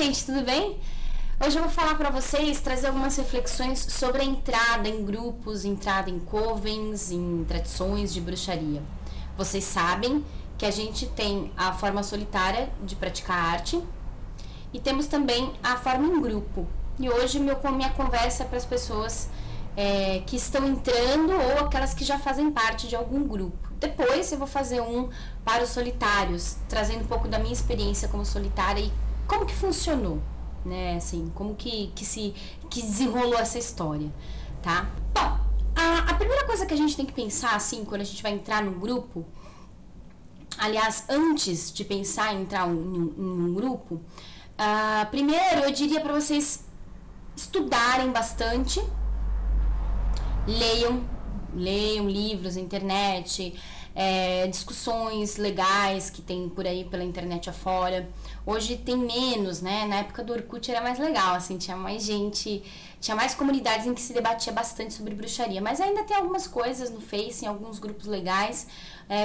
gente, tudo bem? Hoje eu vou falar para vocês, trazer algumas reflexões sobre a entrada em grupos, entrada em covens, em tradições de bruxaria. Vocês sabem que a gente tem a forma solitária de praticar arte e temos também a forma em grupo. E hoje minha conversa é para as pessoas que estão entrando ou aquelas que já fazem parte de algum grupo. Depois eu vou fazer um para os solitários, trazendo um pouco da minha experiência como solitária e como que funcionou, né? Assim, como que desenrolou essa história, tá? Bom, a primeira coisa que a gente tem que pensar, assim, quando a gente vai entrar num grupo, aliás, antes de pensar em entrar em um grupo, primeiro eu diria para vocês estudarem bastante, leiam livros na internet, discussões legais que tem por aí pela internet afora. Hoje tem menos, né? Na época do Orkut era mais legal, assim, tinha mais gente, tinha mais comunidades em que se debatia bastante sobre bruxaria, mas ainda tem algumas coisas no Face, em alguns grupos legais.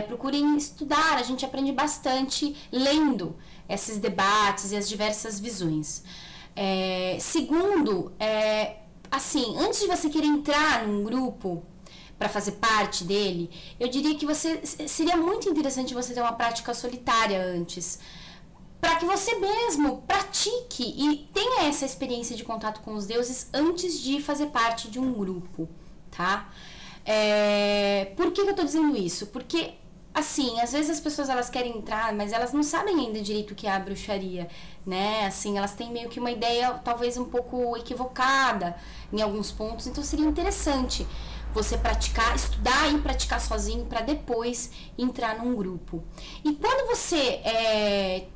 Procurem estudar, a gente aprende bastante lendo esses debates e as diversas visões. Segundo, assim, antes de você querer entrar num grupo para fazer parte dele, eu diria que seria muito interessante você ter uma prática solitária antes, para que você mesmo pratique e tenha essa experiência de contato com os deuses antes de fazer parte de um grupo, tá? Por que eu tô dizendo isso? Porque, assim, às vezes as pessoas elas querem entrar, mas elas não sabem ainda direito o que é a bruxaria, né? Assim, elas têm meio que uma ideia talvez um pouco equivocada em alguns pontos, então seria interessante você praticar, estudar e praticar sozinho para depois entrar num grupo. E quando você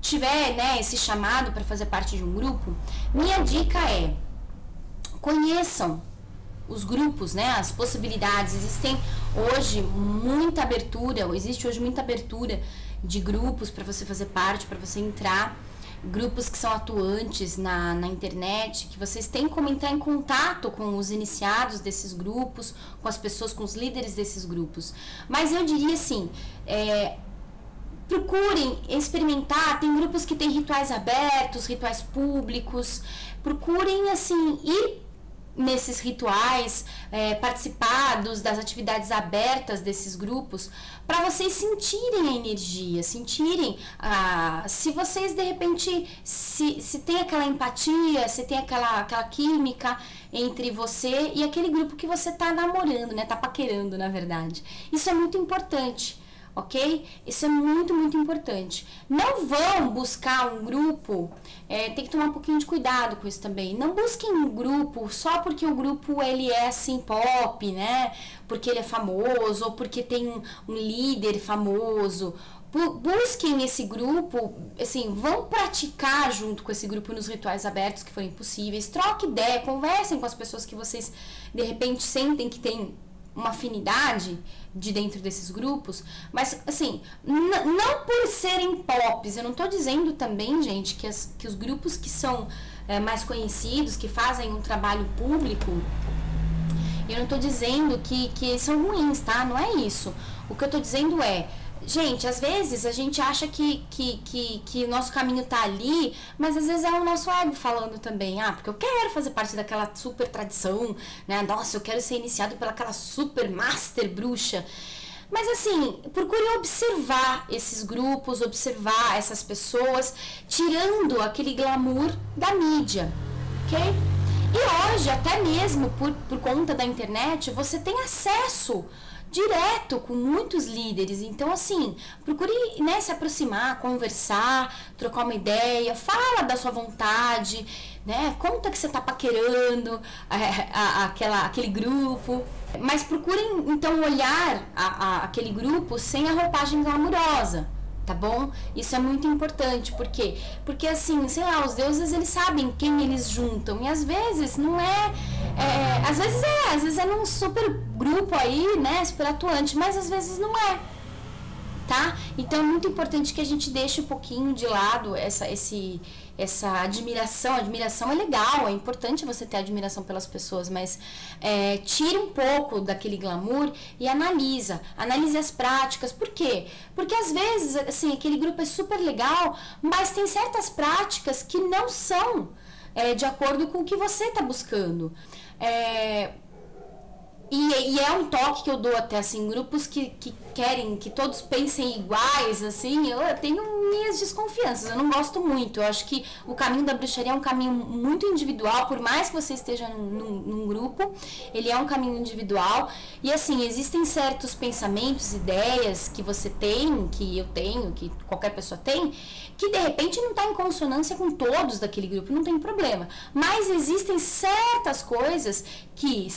tiver, né, esse chamado para fazer parte de um grupo, minha dica é: conheçam os grupos, né, as possibilidades. Existe hoje muita abertura de grupos para você fazer parte, para você entrar, grupos que são atuantes na internet, que vocês têm como entrar em contato com os iniciados desses grupos, com as pessoas, com os líderes desses grupos. Mas eu diria assim, procurem experimentar, tem grupos que têm rituais abertos, rituais públicos, procurem assim ir nesses rituais, participar das atividades abertas desses grupos, para vocês sentirem a energia, sentirem se vocês de repente se tem aquela empatia, se tem aquela química entre você e aquele grupo que você tá namorando, né, tá paquerando, na verdade. Isso é muito importante. Ok? Isso é muito, muito importante. Não vão buscar um grupo, tem que tomar um pouquinho de cuidado com isso também. Não busquem um grupo só porque o grupo ele é assim pop, né? Porque ele é famoso ou porque tem um líder famoso. Busquem esse grupo, assim, vão praticar junto com esse grupo nos rituais abertos que forem possíveis. Troquem ideia, conversem com as pessoas que vocês de repente sentem que tem uma afinidade de dentro desses grupos, mas assim, não por serem pops, eu não tô dizendo também, gente, que os grupos que são mais conhecidos, que fazem um trabalho público, eu não tô dizendo que são ruins, tá? Não é isso. O que eu tô dizendo gente, às vezes a gente acha que o nosso caminho tá ali, mas às vezes é o nosso ego falando também. Porque eu quero fazer parte daquela super tradição, né? Nossa, eu quero ser iniciado pelaquela super master bruxa. Mas assim, procure observar esses grupos, observar essas pessoas, tirando aquele glamour da mídia, ok? E hoje, até mesmo por conta da internet, você tem acesso direto com muitos líderes, então assim, procure, né, se aproximar, conversar, trocar uma ideia, fala da sua vontade, né, conta que você tá paquerando aquele grupo, mas procurem então olhar aquele grupo sem a roupagem glamurosa, tá bom? Isso é muito importante, por quê? Porque assim, sei lá, os deuses eles sabem quem eles juntam e às vezes não às vezes é num super grupo aí, né, super atuante, mas às vezes não é, tá? Então é muito importante que a gente deixe um pouquinho de lado essa admiração. A admiração é legal, é importante você ter admiração pelas pessoas, mas tire um pouco daquele glamour e analise as práticas. Por quê? Porque às vezes, assim, aquele grupo é super legal, mas tem certas práticas que não são de acordo com o que você está buscando. E é um toque que eu dou até, assim, grupos que querem que todos pensem iguais, assim, eu tenho minhas desconfianças, eu não gosto muito. Eu acho que o caminho da bruxaria é um caminho muito individual, por mais que você esteja num grupo, ele é um caminho individual. E assim, existem certos pensamentos, ideias que você tem, que eu tenho, que qualquer pessoa tem, que de repente não está em consonância com todos daquele grupo, não tem problema. Mas existem certas coisas que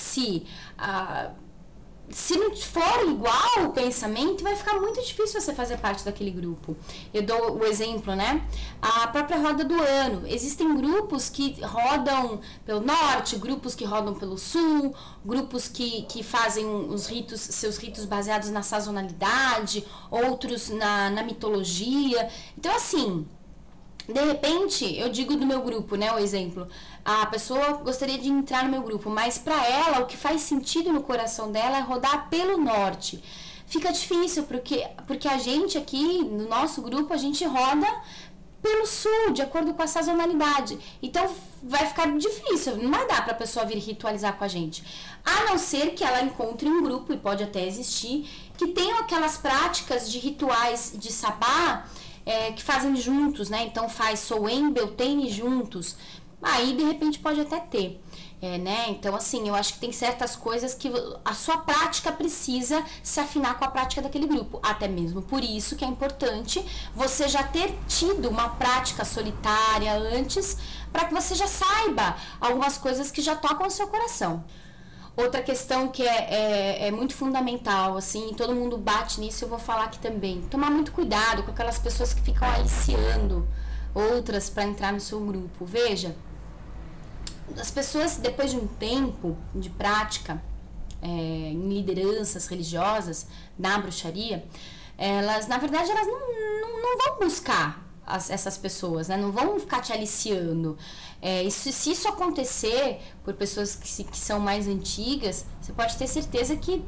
se não for igual o pensamento, vai ficar muito difícil você fazer parte daquele grupo. Eu dou o exemplo, né? A própria roda do ano. Existem grupos que rodam pelo norte, grupos que rodam pelo sul, grupos que fazem seus ritos baseados na sazonalidade, outros na mitologia. Então, assim, de repente, eu digo do meu grupo, né, o exemplo, a pessoa gostaria de entrar no meu grupo, mas para ela, o que faz sentido no coração dela é rodar pelo norte. Fica difícil, porque a gente aqui, no nosso grupo, a gente roda pelo sul, de acordo com a sazonalidade. Então, vai ficar difícil, não vai dar para a pessoa vir ritualizar com a gente. A não ser que ela encontre um grupo, e pode até existir, que tenham aquelas práticas de rituais de sabá, que fazem juntos, né? Então faz Soen, Beltane juntos. Aí de repente pode até ter, né? Então assim, eu acho que tem certas coisas que a sua prática precisa se afinar com a prática daquele grupo. Até mesmo por isso que é importante você já ter tido uma prática solitária antes, para que você já saiba algumas coisas que já tocam o seu coração. Outra questão que é muito fundamental, assim, todo mundo bate nisso, eu vou falar aqui também. Tomar muito cuidado com aquelas pessoas que ficam aliciando outras para entrar no seu grupo. Veja, as pessoas, depois de um tempo de prática em lideranças religiosas, na bruxaria, elas, na verdade, elas não vão buscar essas pessoas, né? Não vão ficar te aliciando. Se isso acontecer por pessoas que são mais antigas, você pode ter certeza que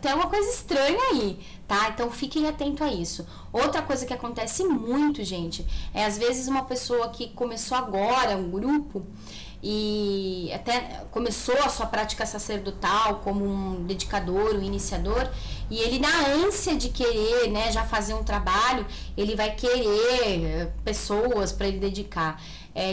tem uma coisa estranha aí, tá? Então fiquem atentos a isso. Outra coisa que acontece muito, gente, é às vezes uma pessoa que começou agora um grupo e até começou a sua prática sacerdotal como um dedicador, um iniciador, e ele, na ânsia de querer, né, já fazer um trabalho, ele vai querer pessoas para ele dedicar.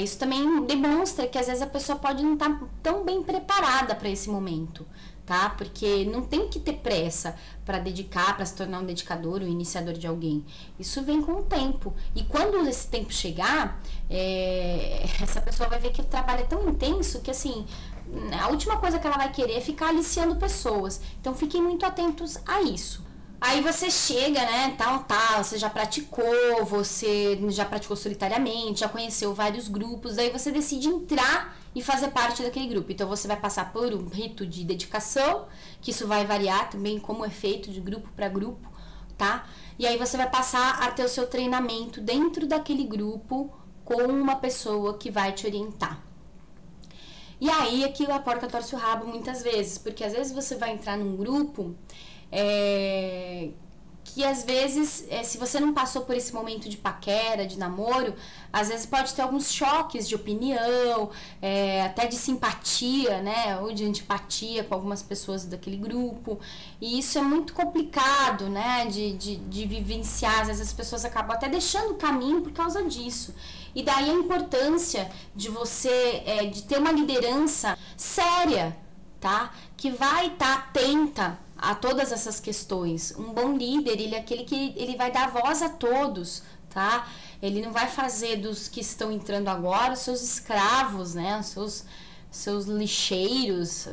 Isso também demonstra que às vezes a pessoa pode não estar tão bem preparada para esse momento, tá? Porque não tem que ter pressa para dedicar, para se tornar um dedicador, um iniciador de alguém. Isso vem com o tempo. E quando esse tempo chegar, essa pessoa vai ver que o trabalho é tão intenso que, assim, a última coisa que ela vai querer é ficar aliciando pessoas. Então, fiquem muito atentos a isso. Aí você chega, né, você já praticou solitariamente, já conheceu vários grupos, daí você decide entrar e fazer parte daquele grupo. Então você vai passar por um rito de dedicação, que isso vai variar também como é feito de grupo para grupo, tá? E aí você vai passar a ter o seu treinamento dentro daquele grupo com uma pessoa que vai te orientar. E aí aqui a porca torce o rabo muitas vezes, porque às vezes você vai entrar num grupo que às vezes, se você não passou por esse momento de paquera, de namoro, às vezes pode ter alguns choques de opinião, até de simpatia, né, ou de antipatia com algumas pessoas daquele grupo, e isso é muito complicado, né, de vivenciar. Às vezes as pessoas acabam até deixando o caminho por causa disso. E daí a importância de você, de ter uma liderança séria, tá, que vai estar atenta a todas essas questões. Um bom líder, ele é aquele que ele vai dar voz a todos, tá? Ele não vai fazer dos que estão entrando agora os seus escravos, né? Os seus lixeiros.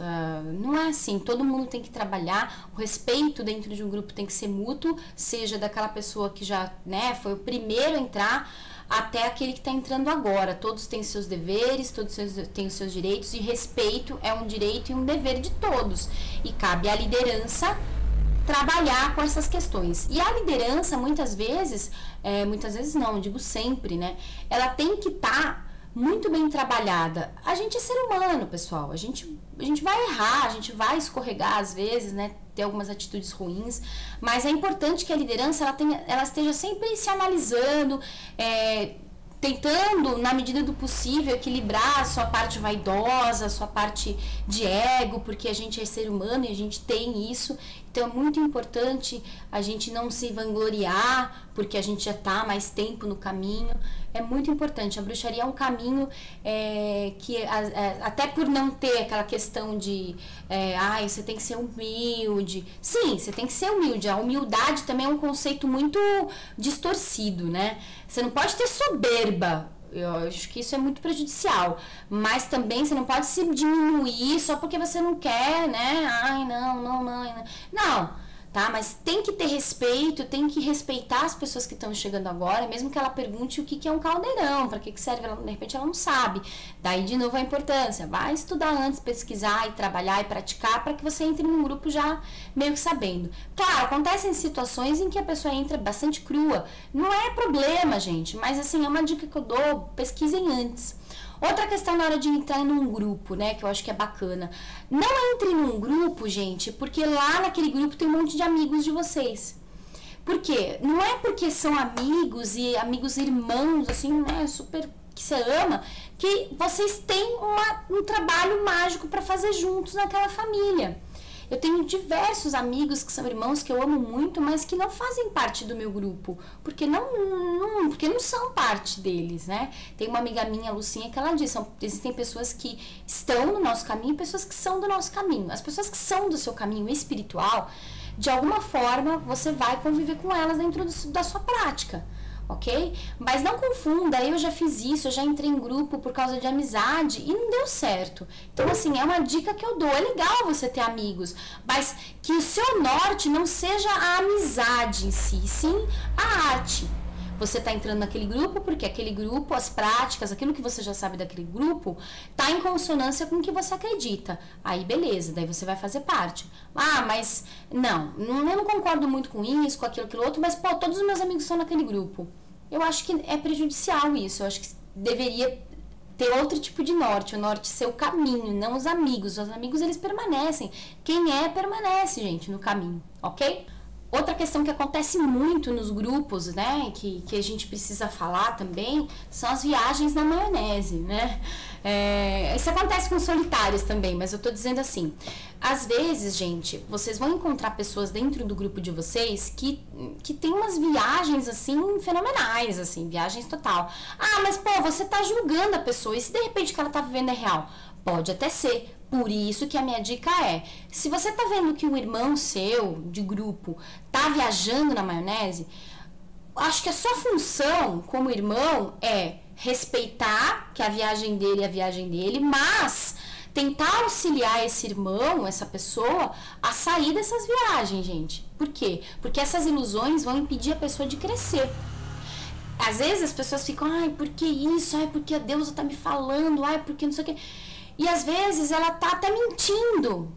Não é assim. Todo mundo tem que trabalhar. O respeito dentro de um grupo tem que ser mútuo, seja daquela pessoa que já, né, foi o primeiro a entrar, até aquele que está entrando agora. Todos têm seus deveres, todos têm os seus direitos, e respeito é um direito e um dever de todos. E cabe à liderança trabalhar com essas questões. E a liderança, muitas vezes não, eu digo sempre, né? Ela tem que estar muito bem trabalhada. A gente é ser humano, pessoal. A gente vai errar, a gente vai escorregar às vezes, né? Ter algumas atitudes ruins, mas é importante que a liderança ela esteja sempre se analisando, tentando, na medida do possível, equilibrar a sua parte vaidosa, a sua parte de ego, porque a gente é ser humano e a gente tem isso. Então é muito importante a gente não se vangloriar, porque a gente já está mais tempo no caminho. É muito importante. A bruxaria é um caminho que, até por não ter aquela questão de você tem que ser humilde. Sim, você tem que ser humilde. A humildade também é um conceito muito distorcido, né? Você não pode ter soberba. Eu acho que isso é muito prejudicial. Mas também você não pode se diminuir só porque você não quer, né? Ai, não. Não, tá? Mas tem que ter respeito, tem que respeitar as pessoas que estão chegando agora, mesmo que ela pergunte o que é um caldeirão, para que serve, de repente ela não sabe. Daí, de novo, a importância. Vai estudar antes, pesquisar e trabalhar e praticar para que você entre num grupo já meio que sabendo. Claro, acontecem situações em que a pessoa entra bastante crua. Não é problema, gente, mas assim, é uma dica que eu dou, pesquisem antes. Outra questão na hora de entrar num grupo, né, que eu acho que é bacana. Não entre num grupo, gente, porque lá naquele grupo tem um monte de amigos de vocês. Por quê? Não é porque são amigos e amigos irmãos, assim, né, super que você ama, que vocês têm um trabalho mágico para fazer juntos naquela família. Eu tenho diversos amigos que são irmãos que eu amo muito, mas que não fazem parte do meu grupo, porque não são parte deles, né? Tem uma amiga minha, Lucinha, que ela diz, existem pessoas que estão no nosso caminho e pessoas que são do nosso caminho. As pessoas que são do seu caminho espiritual, de alguma forma, você vai conviver com elas dentro da sua prática. Ok? Mas não confunda, eu já fiz isso, eu já entrei em grupo por causa de amizade e não deu certo. Então, assim, é uma dica que eu dou. É legal você ter amigos, mas que o seu norte não seja a amizade em si, sim a arte. Você está entrando naquele grupo porque aquele grupo, as práticas, aquilo que você já sabe daquele grupo, tá em consonância com o que você acredita. Aí, beleza, daí você vai fazer parte. Ah, mas não, eu não concordo muito com isso, com aquilo outro, mas, pô, todos os meus amigos estão naquele grupo. Eu acho que é prejudicial isso, eu acho que deveria ter outro tipo de norte, o norte ser o caminho, não os amigos. Os amigos, eles permanecem. Quem permanece, gente, no caminho, ok? Outra questão que acontece muito nos grupos, né, que a gente precisa falar também, são as viagens na maionese, né? Isso acontece com solitários também, mas eu tô dizendo assim, às vezes, gente, vocês vão encontrar pessoas dentro do grupo de vocês que tem umas viagens, assim, fenomenais, assim, viagens total. Ah, mas, pô, você tá julgando a pessoa, e se de repente o que ela tá vivendo é real? Pode até ser. Por isso que a minha dica se você tá vendo que um irmão seu, de grupo, tá viajando na maionese, acho que a sua função como irmão é respeitar que a viagem dele é a viagem dele, mas tentar auxiliar esse irmão, essa pessoa, a sair dessas viagens, gente. Por quê? Porque essas ilusões vão impedir a pessoa de crescer. Às vezes as pessoas ficam, ai, por que isso? Ai, porque a deusa tá me falando, ai, porque não sei o quê. E às vezes ela tá até mentindo,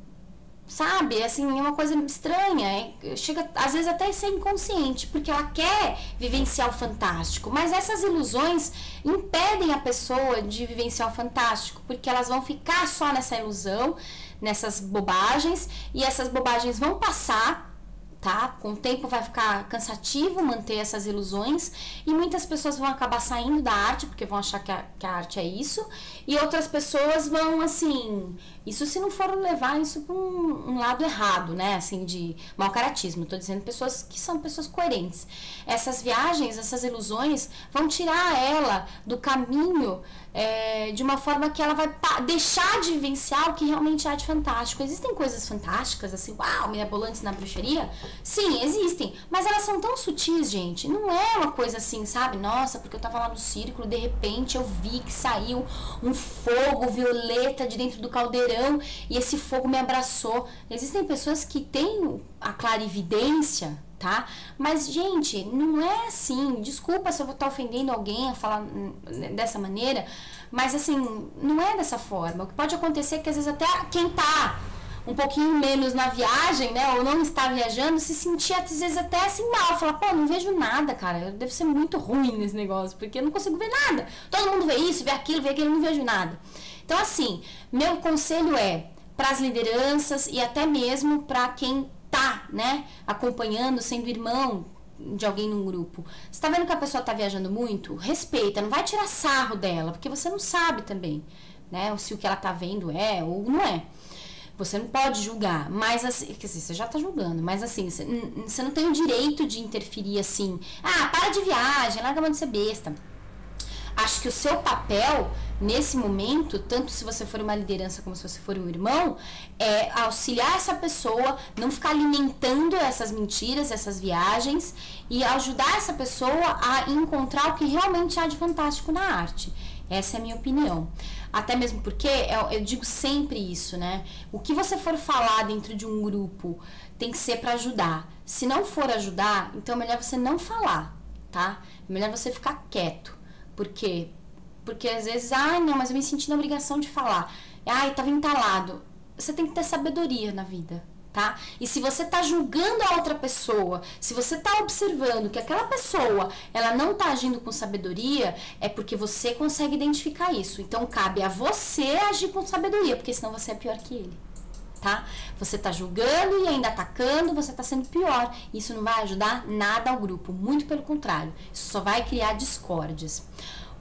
sabe? Assim, é uma coisa estranha. Chega, às vezes, até a ser inconsciente, porque ela quer vivenciar o fantástico. Mas essas ilusões impedem a pessoa de vivenciar o fantástico, porque elas vão ficar só nessa ilusão, nessas bobagens, e essas bobagens vão passar. Tá? Com o tempo vai ficar cansativo manter essas ilusões e muitas pessoas vão acabar saindo da arte porque vão achar que a arte é isso, e outras pessoas vão, assim, isso se não for levar isso para um lado errado, né, assim, de mau caratismo. Tô dizendo pessoas que são pessoas coerentes. Essas viagens, essas ilusões vão tirar ela do caminho de uma forma que ela vai deixar de vivenciar o que realmente há de fantástico. Existem coisas fantásticas, assim, uau, mirabolantes na bruxaria? Sim, existem, mas elas são tão sutis, gente. Não é uma coisa assim, sabe? Nossa, porque eu tava lá no círculo, de repente eu vi que saiu um fogo violeta de dentro do caldeirão e esse fogo me abraçou. Existem pessoas que têm a clarividência, tá? Mas, gente, não é assim. Desculpa se eu vou estar ofendendo alguém a falar dessa maneira, mas, assim, não é dessa forma. O que pode acontecer é que, às vezes, até quem tá um pouquinho menos na viagem, né, ou não estar viajando, se sentir às vezes até assim mal, falar, pô, não vejo nada, cara, eu devo ser muito ruim nesse negócio, porque eu não consigo ver nada. Todo mundo vê isso, vê aquilo, eu não vejo nada. Então, assim, meu conselho é para as lideranças e até mesmo para quem tá, né, acompanhando, sendo irmão de alguém num grupo. Você tá vendo que a pessoa tá viajando muito? Respeita, não vai tirar sarro dela, porque você não sabe também, né, se o que ela tá vendo é ou não é. Você não pode julgar, mas assim, quer dizer, você já tá julgando, mas assim, você não tem o direito de interferir assim, para de viagem, larga a mão de ser besta. Acho que o seu papel nesse momento, tanto se você for uma liderança como se você for um irmão, é auxiliar essa pessoa, não ficar alimentando essas mentiras, essas viagens, e ajudar essa pessoa a encontrar o que realmente há de fantástico na arte. Essa é a minha opinião. Até mesmo porque eu digo sempre isso, né? O que você for falar dentro de um grupo tem que ser para ajudar. Se não for ajudar, então é melhor você não falar, tá? É melhor você ficar quieto. Por quê? Porque às vezes, não, mas eu me senti na obrigação de falar. Tava entalado. Você tem que ter sabedoria na vida, tá? E se você tá julgando a outra pessoa, se você tá observando que aquela pessoa, ela não tá agindo com sabedoria, é porque você consegue identificar isso. Então, cabe a você agir com sabedoria, porque senão você é pior que ele, tá? Você tá julgando e ainda atacando, você tá sendo pior. Isso não vai ajudar nada ao grupo, muito pelo contrário. Isso só vai criar discórdias.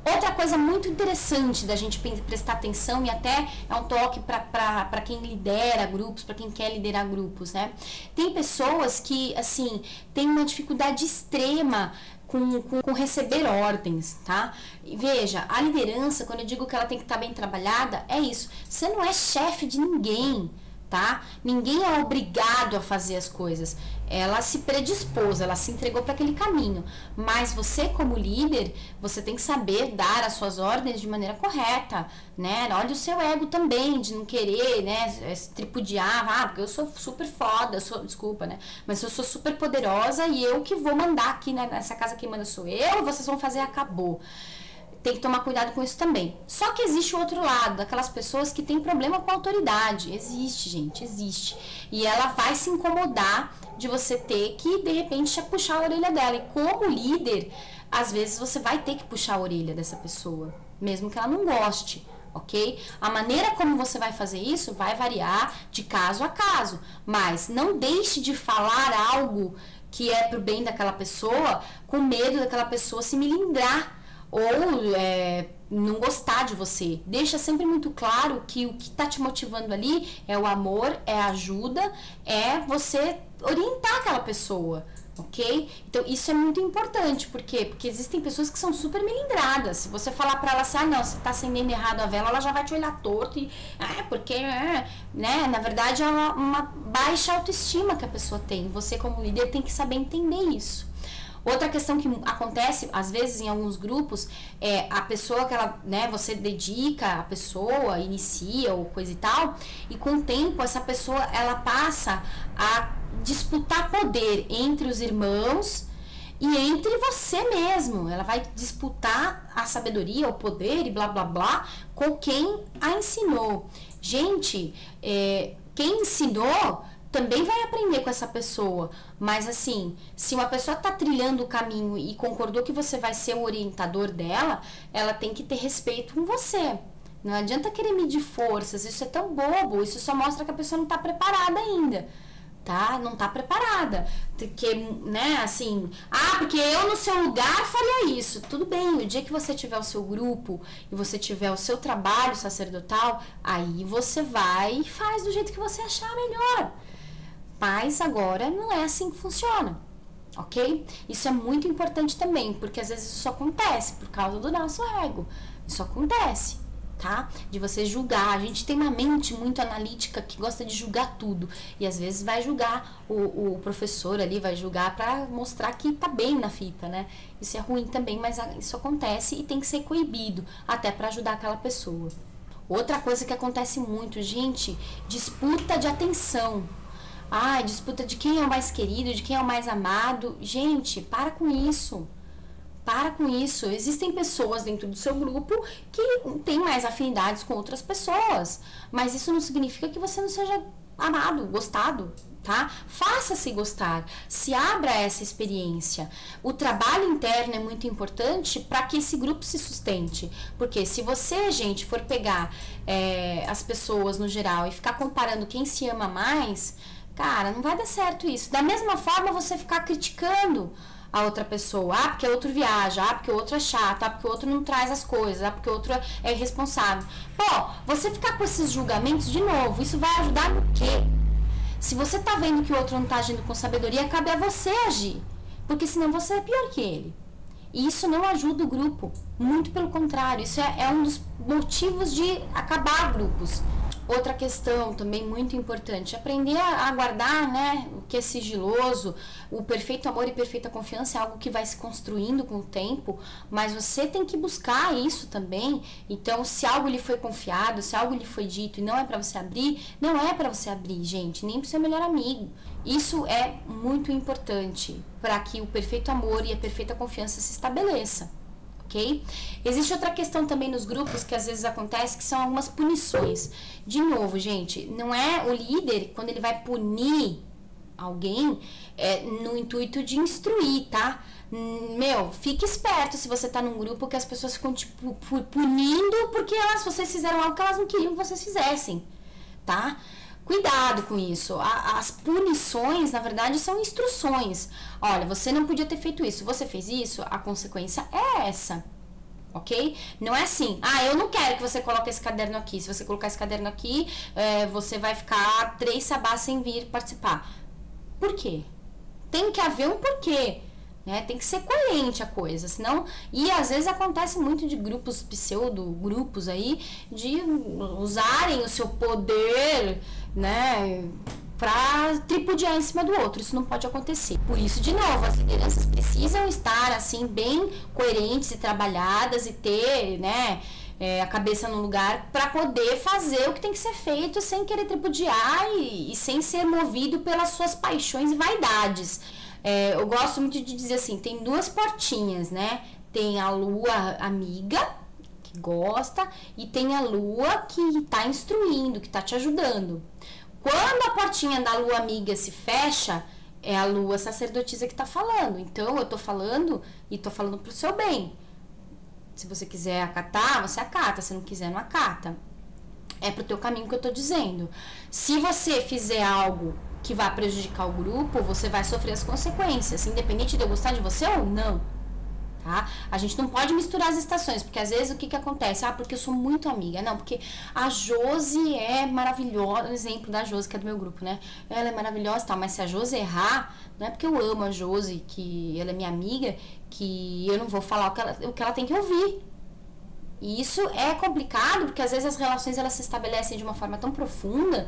Outra coisa muito interessante da gente prestar atenção, e até é um toque para quem lidera grupos, para quem quer liderar grupos, né? Tem pessoas que, assim, têm uma dificuldade extrema com receber ordens, tá? E veja, a liderança, quando eu digo que ela tem que estar bem trabalhada, é isso. Você não é chefe de ninguém, tá? Ninguém é obrigado a fazer as coisas. Ela se predispôs, ela se entregou para aquele caminho. Mas você, como líder, você tem que saber dar as suas ordens de maneira correta, né? Olha o seu ego também, de não querer, né, tripudiar, porque eu sou super foda, desculpa, né? Mas eu sou super poderosa e eu que vou mandar aqui, né, nessa casa, quem manda sou eu, vocês vão fazer, acabou. Tem que tomar cuidado com isso também. Só que existe o outro lado, aquelas pessoas que têm problema com a autoridade. Existe, gente, existe. E ela vai se incomodar de você ter que, de repente, puxar a orelha dela. E como líder, às vezes você vai ter que puxar a orelha dessa pessoa, mesmo que ela não goste, ok? A maneira como você vai fazer isso vai variar de caso a caso. Mas não deixe de falar algo que é pro bem daquela pessoa, com medo daquela pessoa se melindrar ou não gostar de você. Deixa sempre muito claro que o que está te motivando ali é o amor, é a ajuda, é você orientar aquela pessoa, ok? Então isso é muito importante. Por quê? Porque existem pessoas que são super melindradas. Se você falar para ela assim, não, você está acendendo errado a vela, ela já vai te olhar torto e, porque, né? Na verdade é uma baixa autoestima que a pessoa tem. Você, como líder, tem que saber entender isso. Outra questão que acontece, às vezes, em alguns grupos, é a pessoa que ela, né, você dedica a pessoa, inicia ou coisa e tal, e com o tempo essa pessoa, ela passa a disputar poder entre os irmãos e entre você mesmo. Ela vai disputar a sabedoria, o poder e blá, blá, blá, com quem a ensinou. Gente, quem ensinou também vai aprender com essa pessoa, mas assim, se uma pessoa tá trilhando o caminho e concordou que você vai ser o orientador dela, ela tem que ter respeito com você. Não adianta querer medir forças, isso é tão bobo, isso só mostra que a pessoa não tá preparada ainda, tá? Não tá preparada, porque, né, assim, porque eu no seu lugar faria isso. Tudo bem, o dia que você tiver o seu grupo e você tiver o seu trabalho sacerdotal, aí você vai e faz do jeito que você achar melhor. Mas agora não é assim que funciona, ok? Isso é muito importante também, porque às vezes isso acontece por causa do nosso ego. Isso acontece, tá? De você julgar. A gente tem uma mente muito analítica que gosta de julgar tudo. E às vezes vai julgar o professor ali, vai julgar pra mostrar que tá bem na fita, né? Isso é ruim também, mas isso acontece e tem que ser coibido, até pra ajudar aquela pessoa. Outra coisa que acontece muito, gente, disputa de atenção. Disputa de quem é o mais querido, de quem é o mais amado. Gente, para com isso. Para com isso. Existem pessoas dentro do seu grupo que têm mais afinidades com outras pessoas. Mas isso não significa que você não seja amado, gostado, tá? Faça-se gostar, se abra a essa experiência. O trabalho interno é muito importante para que esse grupo se sustente, porque se você, gente, for pegar as pessoas no geral e ficar comparando quem se ama mais, cara, não vai dar certo isso. Da mesma forma, você ficar criticando a outra pessoa, porque o outro viaja, porque o outro é chato, porque o outro não traz as coisas, porque o outro é irresponsável. Pô, você ficar com esses julgamentos, de novo, isso vai ajudar no quê? Se você tá vendo que o outro não tá agindo com sabedoria, cabe a você agir, porque senão você é pior que ele. E isso não ajuda o grupo, muito pelo contrário, isso é um dos motivos de acabar grupos. Outra questão também muito importante, aprender a guardar, né, o que é sigiloso. O perfeito amor e perfeita confiança é algo que vai se construindo com o tempo, mas você tem que buscar isso também. Então, se algo lhe foi confiado, se algo lhe foi dito e não é para você abrir, não é para você abrir, gente, nem para o seu melhor amigo. Isso é muito importante para que o perfeito amor e a perfeita confiança se estabeleça. Okay? Existe outra questão também nos grupos que às vezes acontece, que são algumas punições. De novo, gente, não é o líder, quando ele vai punir alguém, no intuito de instruir, tá? Fique esperto se você tá num grupo que as pessoas ficam, tipo, punindo porque vocês fizeram algo que elas não queriam que vocês fizessem, tá? Cuidado com isso. As punições, na verdade, são instruções. Olha, você não podia ter feito isso. Você fez isso, a consequência é essa. Ok? Não é assim, eu não quero que você coloque esse caderno aqui. Se você colocar esse caderno aqui, você vai ficar 3 sabás sem vir participar. Por quê? Tem que haver um porquê. Né? Tem que ser coerente a coisa, senão... E às vezes acontece muito de grupos, pseudo-grupos aí, de usarem o seu poder, né, pra tripudiar em cima do outro. Isso não pode acontecer. Por isso, de novo, as lideranças precisam estar, assim, bem coerentes e trabalhadas e ter, né, a cabeça no lugar para poder fazer o que tem que ser feito sem querer tripudiar e sem ser movido pelas suas paixões e vaidades. Eu gosto muito de dizer assim, tem 2 portinhas, né? Tem a lua amiga, que gosta, e tem a lua que tá instruindo, que tá te ajudando. Quando a portinha da lua amiga se fecha, é a lua sacerdotisa que tá falando. Então, eu tô falando e tô falando pro seu bem. Se você quiser acatar, você acata. Se não quiser, não acata. É pro teu caminho que eu tô dizendo. Se você fizer algo que vai prejudicar o grupo, você vai sofrer as consequências, independente de eu gostar de você ou não, tá? A gente não pode misturar as estações, porque às vezes o que acontece? Porque eu sou muito amiga. Não, porque a Josi é maravilhosa, o exemplo da Josi, que é do meu grupo, né? Ela é maravilhosa e tal, mas se a Josi errar, não é porque eu amo a Josi, que ela é minha amiga, que eu não vou falar o que ela tem que ouvir. E isso é complicado, porque às vezes as relações elas se estabelecem de uma forma tão profunda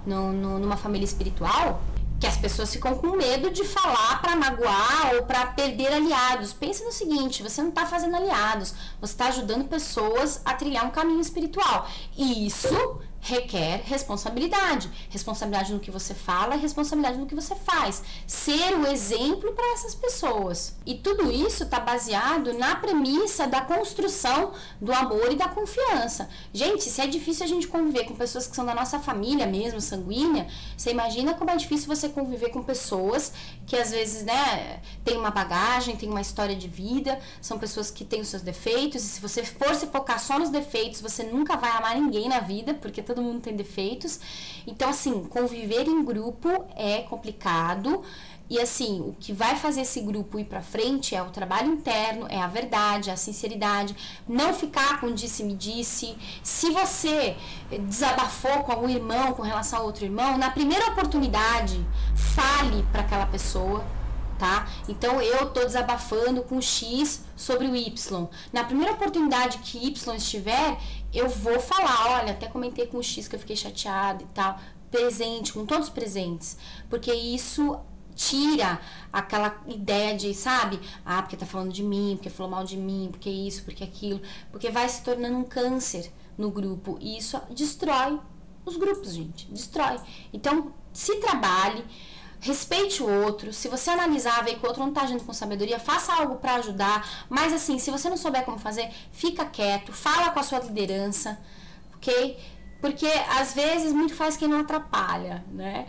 numa família espiritual, que as pessoas ficam com medo de falar para magoar ou para perder aliados. Pense no seguinte, você não está fazendo aliados, você está ajudando pessoas a trilhar um caminho espiritual. E isso requer responsabilidade. Responsabilidade no que você fala e responsabilidade no que você faz. Ser o exemplo para essas pessoas. E tudo isso está baseado na premissa da construção do amor e da confiança. Gente, se é difícil a gente conviver com pessoas que são da nossa família mesmo, sanguínea, você imagina como é difícil você conviver com pessoas que às vezes, né, tem uma bagagem, tem uma história de vida, são pessoas que têm os seus defeitos, e se você for se focar só nos defeitos, você nunca vai amar ninguém na vida, porque todo mundo tem defeitos. Então, assim, conviver em grupo é complicado. E assim, o que vai fazer esse grupo ir pra frente é o trabalho interno, é a verdade, é a sinceridade, não ficar com disse-me-disse. Se você desabafou com algum irmão com relação a outro irmão, na primeira oportunidade, fale para aquela pessoa, tá? Então, eu tô desabafando com X sobre o Y. Na primeira oportunidade que Y estiver, eu vou falar, olha, até comentei com o X que eu fiquei chateada e tal, presente, com todos presentes, porque isso tira aquela ideia de, sabe, porque tá falando de mim, porque falou mal de mim, porque isso, porque aquilo, porque vai se tornando um câncer no grupo, e isso destrói os grupos, gente, destrói. Então, se trabalhe, respeite o outro. Se você analisar, ver que o outro não tá agindo com sabedoria, faça algo para ajudar, mas assim, se você não souber como fazer, fica quieto, fala com a sua liderança, ok? Porque às vezes muito faz quem não atrapalha, né?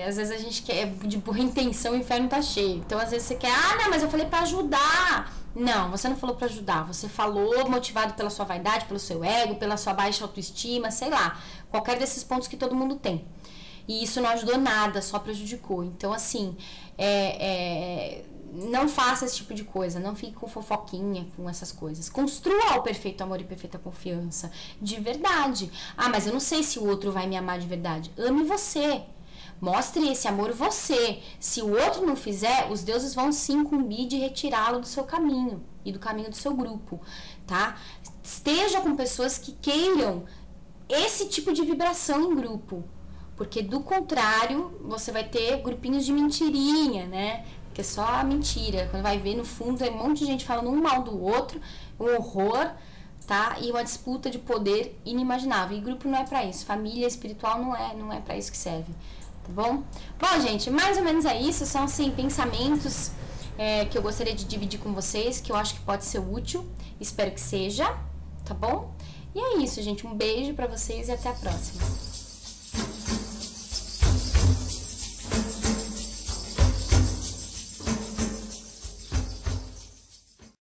Às vezes a gente quer de boa intenção, o inferno tá cheio. Então às vezes você quer, não, mas eu falei pra ajudar. Não, você não falou pra ajudar. Você falou motivado pela sua vaidade, pelo seu ego, pela sua baixa autoestima, sei lá. Qualquer desses pontos que todo mundo tem. E isso não ajudou nada, só prejudicou. Então assim, não faça esse tipo de coisa, não fique com fofoquinha, com essas coisas. Construa o perfeito amor e perfeita confiança, de verdade. Mas eu não sei se o outro vai me amar de verdade. Ame você. Mostre esse amor você. Se o outro não fizer, os deuses vão se incumbir de retirá-lo do seu caminho e do caminho do seu grupo, tá? Esteja com pessoas que queiram esse tipo de vibração em grupo. Porque do contrário, você vai ter grupinhos de mentirinha, né? Que é só a mentira. Quando vai ver, no fundo, é um monte de gente falando um mal do outro, um horror, tá? E uma disputa de poder inimaginável. E grupo não é pra isso. Família espiritual não é pra isso que serve, tá bom? Bom, gente, mais ou menos é isso. São, assim, pensamentos que eu gostaria de dividir com vocês, que eu acho que pode ser útil. Espero que seja, tá bom? E é isso, gente. Um beijo pra vocês e até a próxima.